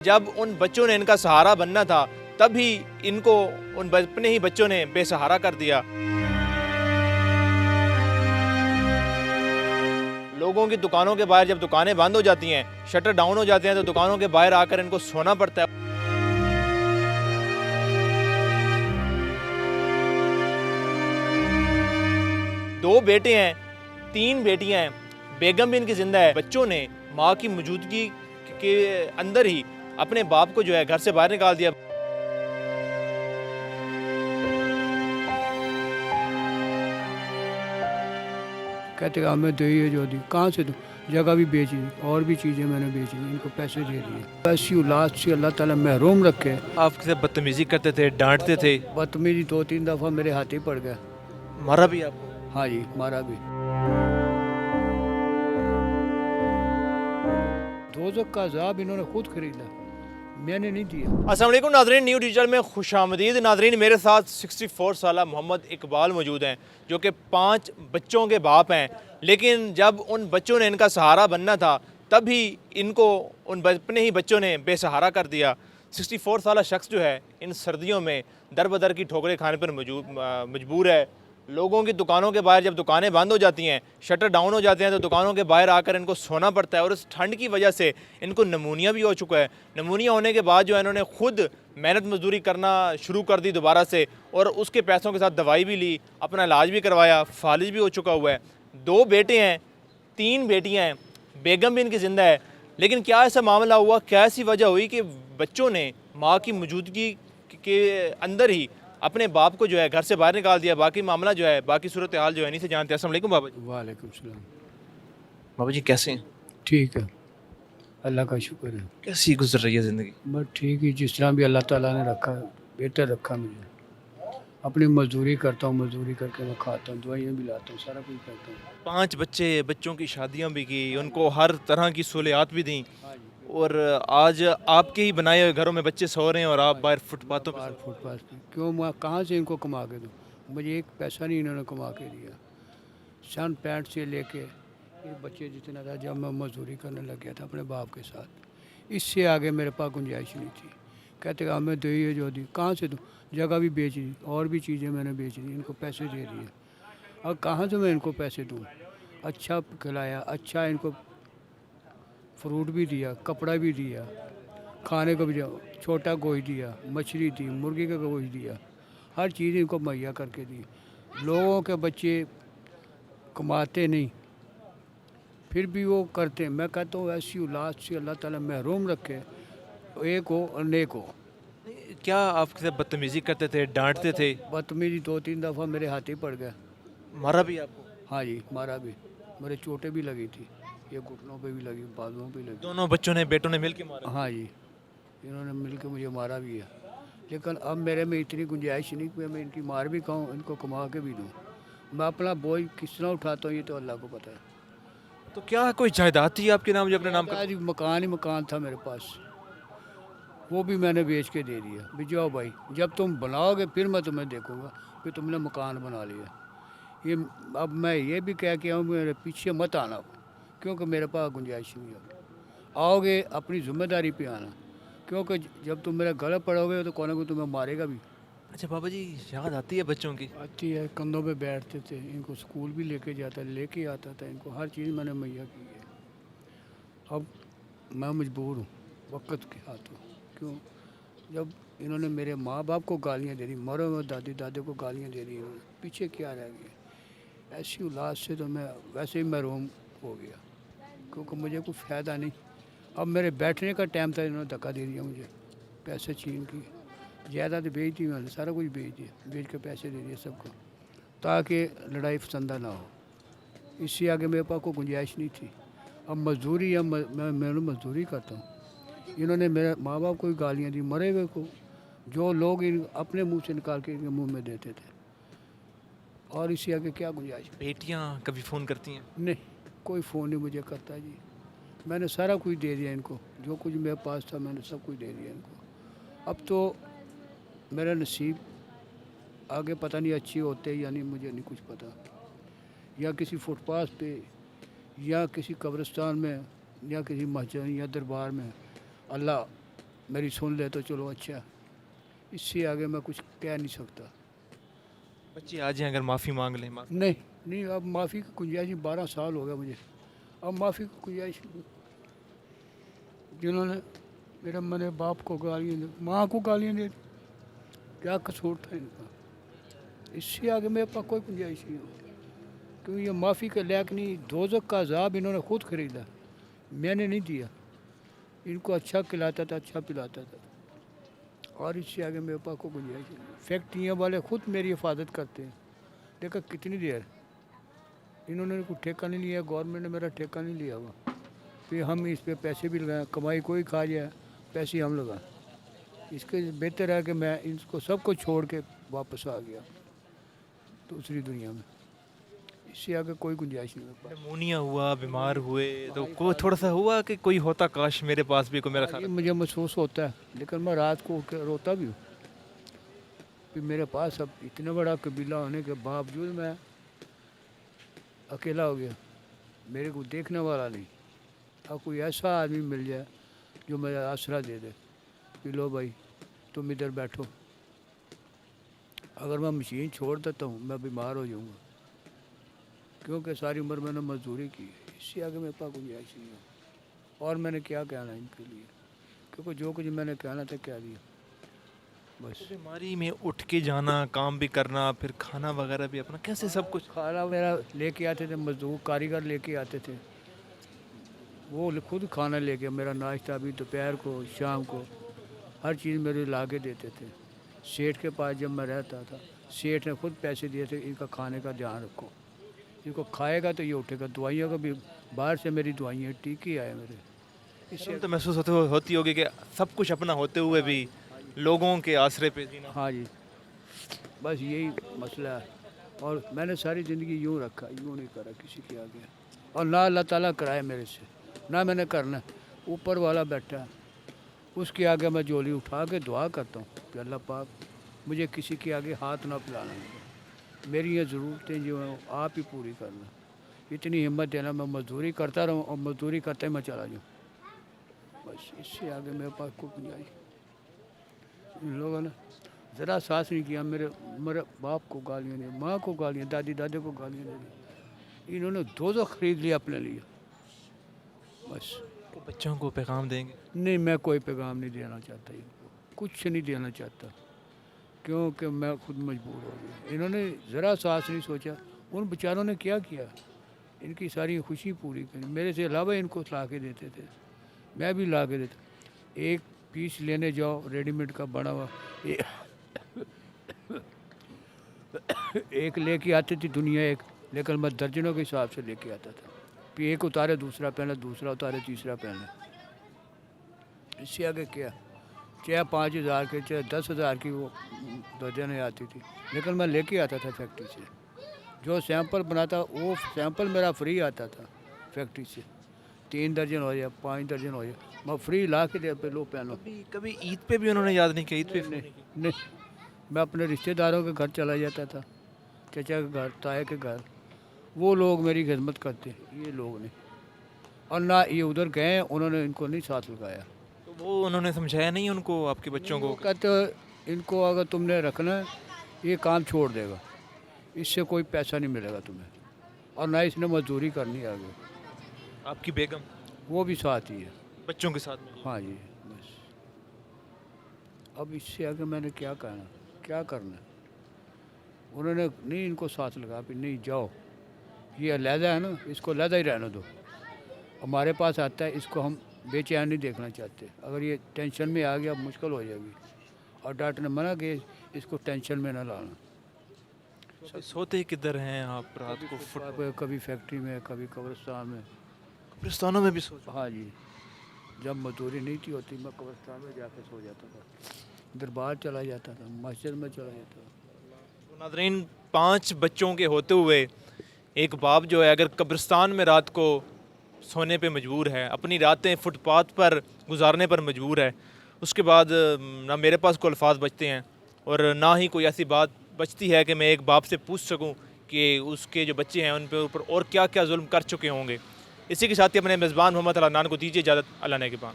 जब उन बच्चों ने इनका सहारा बनना था तब ही इनको अपने ही बच्चों ने बेसहारा कर दिया। लोगों की दुकानों के बाहर जब दुकानें बंद हो जाती हैं, शटर डाउन हो जाते हैं, तो दुकानों के बाहर आकर इनको सोना पड़ता है। दो बेटे हैं, तीन बेटियां हैं, बेगम भी इनकी जिंदा है। बच्चों ने माँ की मौजूदगी के अंदर ही अपने बाप को जो है घर से बाहर निकाल दिया। कहते हमें दे ही जो दी, कहाँ से दूँ, जगह भी बेच दी और भी चीज़ें मैंने बेच दी, इनको पैसे दे दिए। ऐसी औलाद से अल्लाह ताला महरूम रखे। आपसे बदतमीजी करते थे, डांटते थे? बदतमीजी 2-3 दफ़ा मेरे हाथ ही पड़ गया। मारा भी आपको? हाँ जी, मारा भी। दोज़ख का अज़ाब इन्होंने खुद खरीदा, मैंने नहीं दिया। अस्सलाम वालेकुम नाज़रीन, न्यू डिजिटल में खुशामदीद। नाज़रीन, मेरे साथ 64 साला मोहम्मद इकबाल मौजूद हैं, जो कि 5 बच्चों के बाप हैं। लेकिन जब उन बच्चों ने इनका सहारा बनना था तब ही इनको अपने ही बच्चों ने बेसहारा कर दिया। 64 साला शख्स जो है इन सर्दियों में दर बदर की ठोकरें खाने पर मजबूर है। लोगों की दुकानों के बाहर जब दुकानें बंद हो जाती हैं, शटर डाउन हो जाते हैं, तो दुकानों के बाहर आकर इनको सोना पड़ता है। और इस ठंड की वजह से इनको नमूनिया भी हो चुका है। नमूनिया होने के बाद जो है इन्होंने खुद मेहनत मजदूरी करना शुरू कर दी दोबारा से, और उसके पैसों के साथ दवाई भी ली, अपना इलाज भी करवाया, फालिज भी हो चुका हुआ है। 2 बेटे हैं, 3 बेटियाँ हैं, बेगम भी इनकी ज़िंदा है। लेकिन क्या ऐसा मामला हुआ, क्या ऐसी वजह हुई कि बच्चों ने माँ की मौजूदगी के अंदर ही अपने बाप को जो है घर से बाहर निकाल दिया? बाकी मामला जो है, बाकी सूरत हाल जो है नहीं से जानते। अस्सलाम वालेकुम बाबा जी। वालेकुम सलाम। बाबा जी कैसे हैं? ठीक है, अल्लाह का शुक्र है। कैसी गुजर रही है ज़िंदगी? बस ठीक ही, जिस तरह भी अल्लाह ताला ने रखा, बेहतर रखा मुझे। अपनी मजदूरी करता हूँ, मजदूरी करके मैं खाता हूँ, दवाइयाँ भी लाता हूँ, सारा कुछ करता हूँ। 5 बच्चे, बच्चों की शादियां भी की, उनको हर तरह की सहूलियात भी दी, हाँ जी। और आज आपके ही बनाए हुए घरों में बच्चे सो रहे हैं और आप बाहर फुटपाथों बाहर पर। फुटपाथ पे क्यों, मैं कहाँ से इनको कमा के दूँ? मुझे एक पैसा नहीं इन्होंने कमा के दिया। सन 65 से लेके ये बच्चे जितना था, जब मैं मजदूरी करने लग गया था अपने बाप के साथ, इससे आगे मेरे पास गुंजाइश नहीं थी। कहते हमें दे ही जो दी, कहाँ से दूँ, जगह भी बेच दी और भी चीज़ें मैंने बेच दी, इनको पैसे दे दिए। अब कहाँ से मैं इनको पैसे दूँ? अच्छा खिलाया, अच्छा इनको फ्रूट भी दिया, कपड़ा भी दिया, खाने को भी दिया, छोटा गोश्त दिया, मछली दी, मुर्गी का गोश्त दिया, हर चीज़ इनको मुहैया करके दी। लोगों के बच्चे कमाते नहीं, फिर भी वो करते हैं। मैं कहता हूँ ऐसी औलाद से अल्लाह ताला महरूम रखे, एक हो और नेक हो। क्या आपसे बदतमीजी करते थे, डांटते थे? बदतमीजी 2-3 दफ़ा मेरे हाथ ही पड़ गया। मारा भी आपको? हाँ जी, मारा भी। मेरे चोटें भी लगी थी, ये घुटनों पे भी लगी, बाजुओं पे लगी। दोनों बच्चों ने, बेटों ने मिल के मारा? हाँ जी, इन्होंने मिल के मुझे मारा भी है। लेकिन अब मेरे में इतनी गुंजाइश नहीं कि मैं इनकी मार भी खाऊं, इनको कमा के भी दूं। मैं अपना बोझ किस तरह उठाता हूँ ये तो अल्लाह को पता है। तो क्या कोई जायदाद थी आपके नाम जो अपने नाम का? आज मकान ही मकान था मेरे पास, वो भी मैंने बेच के दे दिया। भी जाओ भाई, जब तुम बनाओगे फिर मैं तुम्हें देखूंगा कि तुमने मकान बना लिया। ये अब मैं ये भी कह के आऊँ, मेरे पीछे मत आना, क्योंकि मेरे पास गुंजाइश नहीं है। आओगे अपनी जिम्मेदारी पे आना, क्योंकि जब तुम मेरे गले पड़ोगे तो कौन ना कोई तुम्हें मारेगा भी। अच्छा बाबा जी, याद आती है बच्चों की? आती है, कंधों पे बैठते थे, इनको स्कूल भी लेके जाता, लेके आता था, इनको हर चीज़ मैंने मुहैया की है। अब मैं मजबूर हूँ वक़्त के हाथों। क्यों? जब इन्होंने मेरे माँ बाप को गालियाँ दे दी, मरे हुए दादी दादे को गालियाँ दे दी इन्होंने, पीछे क्या रह गया? ऐसी औलाद से तो मैं वैसे ही महरूम हो गया, क्योंकि मुझे कोई फ़ायदा नहीं। अब मेरे बैठने का टाइम था, इन्होंने धक्का दे दिया मुझे, पैसे छीन के। जायदाद बेच दी मैंने, सारा कुछ बेच दिया, बेच के पैसे दे दिए सबको, ताकि लड़ाई फसंदा ना हो। इससे आगे मेरे पास कोई गुंजाइश नहीं थी। अब मजदूरी, अब मैं मजदूरी करता हूँ। इन्होंने मेरे माँ बाप को भी गालियाँ दी, मरे हुए को, जो लोग अपने मुंह से निकाल के इनके मुंह में देते थे। और इससे आगे क्या गुंजाइश? बेटियां कभी फ़ोन करती हैं? नहीं, कोई फ़ोन नहीं मुझे करता जी। मैंने सारा कुछ दे दिया इनको, जो कुछ मेरे पास था मैंने सब कुछ दे दिया इनको। अब तो मेरा नसीब आगे पता नहीं अच्छी होते या नहीं, मुझे नहीं कुछ पता। या किसी फुटपाथ पे, या किसी कब्रिस्तान में, या किसी मस्जिद या दरबार में अल्लाह मेरी सुन ले तो चलो अच्छा, इससे आगे मैं कुछ कह नहीं सकता। बच्चे आ जाएं अगर माफ़ी मांग लें नहीं नहीं, अब माफ़ी की गुंजाइश नहीं, 12 साल हो गया मुझे, अब माफ़ी की गुंजाइश नहीं। जिन्होंने मेरे बाप को गालियाँ दी, माँ को गालियाँ दी, क्या कसूर था इनका? इससे आगे मेरे पास कोई गुंजाइश नहीं होती, क्योंकि ये माफ़ी के लायक नहीं। दोज़ख का अज़ाब इन्होंने खुद खरीदा, मैंने नहीं दिया। इनको अच्छा खिलाता था, अच्छा पिलाता था, और इससे आगे मेरे पास कोई गुंजाइश नहीं। फैक्ट्रियाँ वाले खुद मेरी हिफाजत करते हैं, देखा कितनी देर इन्होंने कोई ठेका नहीं लिया, गवर्नमेंट ने मेरा ठेका नहीं लिया हुआ, फिर हम इस पे पैसे भी लगाएं, कमाई कोई खा जाए, पैसे हम लगाएं। इसके बेहतर है कि मैं इनको सब कुछ छोड़ के वापस आ गया दूसरी दुनिया में। इससे आगे कोई गुंजाइश नहीं मेरे निमोनिया हुआ, बीमार हुए तो को थोड़ा सा हुआ कि कोई होता काश मेरे पास भी कोई मेरा पास। था। ये मुझे महसूस होता है, लेकिन मैं रात को रोता भी हूँ कि मेरे पास अब इतना बड़ा कबीला होने के बावजूद मैं अकेला हो गया, मेरे को देखने वाला नहीं। अब कोई ऐसा आदमी मिल जाए जो मेरा आसरा दे दे कि लो भाई तुम इधर बैठो। अगर मैं मशीन छोड़ देता हूँ मैं बीमार हो जाऊँगा, क्योंकि सारी उम्र मैंने मजदूरी की है। इससे आगे मेरे पास गुंजाइश नहीं है, और मैंने क्या कहना इनके लिए, क्योंकि जो कुछ मैंने कहना था कह दिया बस। बीमारी में उठ के जाना, काम भी करना, फिर खाना वगैरह भी अपना, कैसे सब कुछ? खाना मेरा लेके आते थे मजदूर, कारीगर लेके आते थे, वो खुद खाना लेके, मेरा नाश्ता भी दोपहर को शाम को हर चीज़ मेरे ला के देते थे। सेठ के पास जब मैं रहता था, सेठ ने खुद पैसे दिए थे, इनका खाने का ध्यान रखो, इनको खाएगा तो ये उठेगा। दवाइयों का भी बाहर से मेरी दवाइयाँ टीके आए मेरे। इससे तो महसूस होती होगी कि सब कुछ अपना होते हुए भी लोगों के आसरे पे जीना। हाँ जी, बस यही मसला है, और मैंने सारी ज़िंदगी यूँ रखा, यूँ नहीं करा किसी के आगे, और ना अल्लाह ताला कराए मेरे से, ना मैंने करना। ऊपर वाला बैठा है, उसके आगे मैं झोली उठा के दुआ करता हूँ कि अल्लाह पाक मुझे किसी के आगे हाथ ना फैलाना, मेरी ये ज़रूरतें जो हैं आप ही पूरी करना। इतनी हिम्मत देना, मैं मजदूरी करता रहूँ और मजदूरी करते मैं चला जाऊँ, बस। इससे आगे मेरे पास कोई गुंजाइश। इन लोगों ने ज़रा साहस नहीं किया, मेरे मेरे बाप को गालियाँ दी, माँ को गालियाँ, दादी दादे को गालियाँ दे दी। इन्होंने दोज़ख खरीद लिया अपने लिए, बस। तो बच्चों को पैगाम देंगे? नहीं, मैं कोई पैगाम नहीं देना चाहता इनको, कुछ नहीं देना चाहता, क्योंकि मैं खुद मजबूर हो गया। इन्होंने ज़रा साहस नहीं सोचा, उन बेचारों ने क्या किया, इनकी सारी खुशी पूरी करी, मेरे से अलावा इनको ला के देते थे, मैं भी ला के देता। एक पीस लेने जाओ रेडीमेड का बना हुआ, एक लेके आती थी दुनिया एक, लेकिन मैं दर्जनों के हिसाब से लेके आता था। फिर एक उतारे दूसरा पहने, दूसरा उतारे तीसरा पहने। इससे आगे क्या, चाहे 5,000 के चाहे 10,000 की वो दर्जनें आती थी, लेकिन मैं लेके आता था फैक्ट्री से। जो सैंपल बनाता वो सैंपल मेरा फ्री आता था फैक्ट्री से, 3 दर्जन हो जाए 5 दर्जन हो जाए, मैं फ्री ला के दे पे लो पहनो। कभी ईद पे भी उन्होंने याद नहीं किया? ईद पे नहीं, मैं अपने रिश्तेदारों के घर चला जाता था, चचा के घर, ताए के घर, वो लोग मेरी खिदमत करते, ये लोग नहीं। और ना ये उधर गए, उन्होंने इनको नहीं साथ लगाया। तो वो उन्होंने समझाया नहीं उनको, आपके बच्चों को? कहते इनको अगर तुमने रखना है ये काम छोड़ देगा, इससे कोई पैसा नहीं मिलेगा तुम्हें, और ना इसने मजदूरी करनी है आगे। आपकी बेगम वो भी साथ ही है, बच्चों के साथ में? हाँ जी, बस। अब इससे आगे मैंने क्या कहना, क्या करना। उन्होंने नहीं इनको साथ लगा, फिर नहीं जाओ, ये अलहदा है ना, इसको अलहदा ही रहने दो, हमारे पास आता है, इसको हम बेचैन नहीं देखना चाहते, अगर ये टेंशन में आ गया मुश्किल हो जाएगी। और डॉक्टर ने मना किया इसको टेंशन में ना लाना। तो सोते किधर हैं आप रात को? कभी फैक्ट्री में, कभी कब्रिस्तान में। कब्रिस्तानों में भी सोते? हाँ जी, जब मजदूरी नहीं थी होती मैं कब्रिस्तान में जाके सो जाता था, दरबार चला जाता था, मस्जिद में चला जाता था। तो नाज़रीन, 5 बच्चों के होते हुए एक बाप जो है अगर कब्रिस्तान में रात को सोने पे मजबूर है, अपनी रातें फुटपाथ पर गुजारने पर मजबूर है, उसके बाद ना मेरे पास कोई अल्फाज बचते हैं और ना ही कोई ऐसी बात बचती है कि मैं एक बाप से पूछ सकूं कि उसके जो बच्चे हैं उन पे ऊपर और क्या क्या जुल्म कर चुके होंगे। इसी के साथ ही अपने मेज़बान मोहम्मद अलान को दीजिए इजाज़त। अल्लाह ने के बाद।